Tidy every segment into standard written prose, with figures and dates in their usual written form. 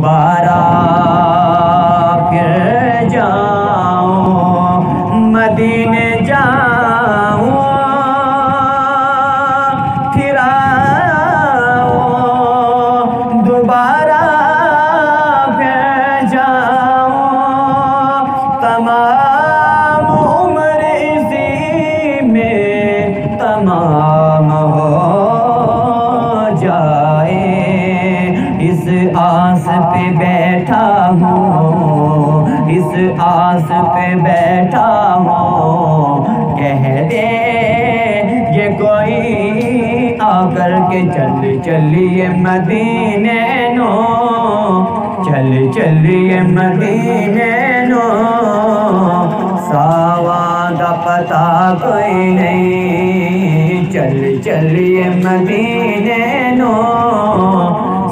دوبارہ پھر جاؤں مدینے جاؤں پھر آؤں دوبارہ پھر جاؤں تمام عمر اسی میں تمام ہو جائے اس آس پہ بیٹھا ہوں اس آس پہ بیٹھا ہوں کہہ دے یہ کوئی آ کر کے چلیے مدینے نو چلیے مدینے نو ساواں دا پتہ کوئی نہیں چلیے مدینے نو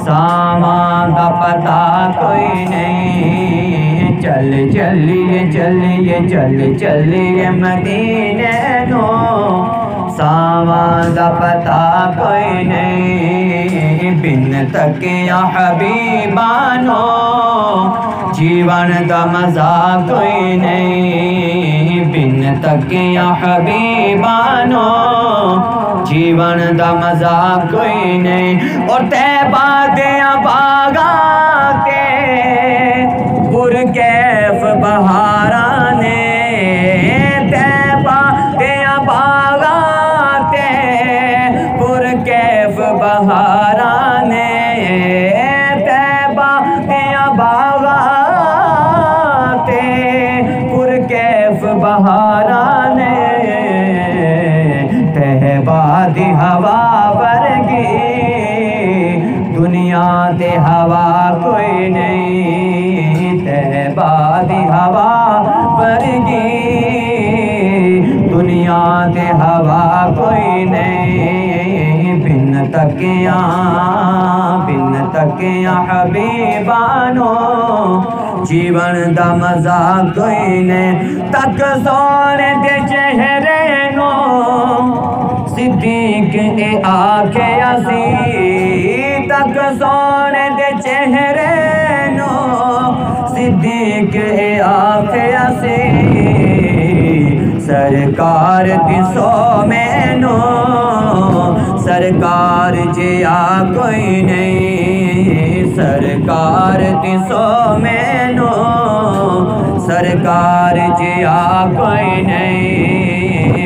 ساواں دا پتہ کوئی نہیں چلیے مدینے نو ساواں دا پتہ کوئی نہیں بن تکیا حبیبانو جیون دا مزہ کوئی نہیں بن تکیا حبیبانو جیون دا مزہ کوئی نہیں اور طیبہ دیاں باغاں تے پرکیف بہاراں نے طیبہ دیاں باغاں تے پرکیف بہاراں نے طیبہ دیاں باغاں تے پرکیف بہاراں نے طیبہ دی ہوا ورگی دنیا تے ہوا کوئی نہیں طیبہ دی ہوا ورگی دنیا تے ہوا کوئی نہیں بن تکیاں حبیبانو جیون دا مزہ کوئی نہیں تک سونے دے چہرے نو صدیق اے آکھے اسی تک سونے دے چہرے نو صدیق اے آکھے اسی سرکار دسو مینو سرکار جیا کوئی نہیں سرکار دسو مینو سرکار جیا کوئی نہیں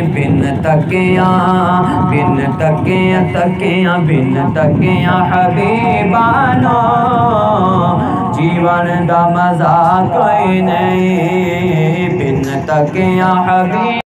بن تکیاں حبیبانو جیون دا مزہ کوئی نہیں بن تکیاں حبیب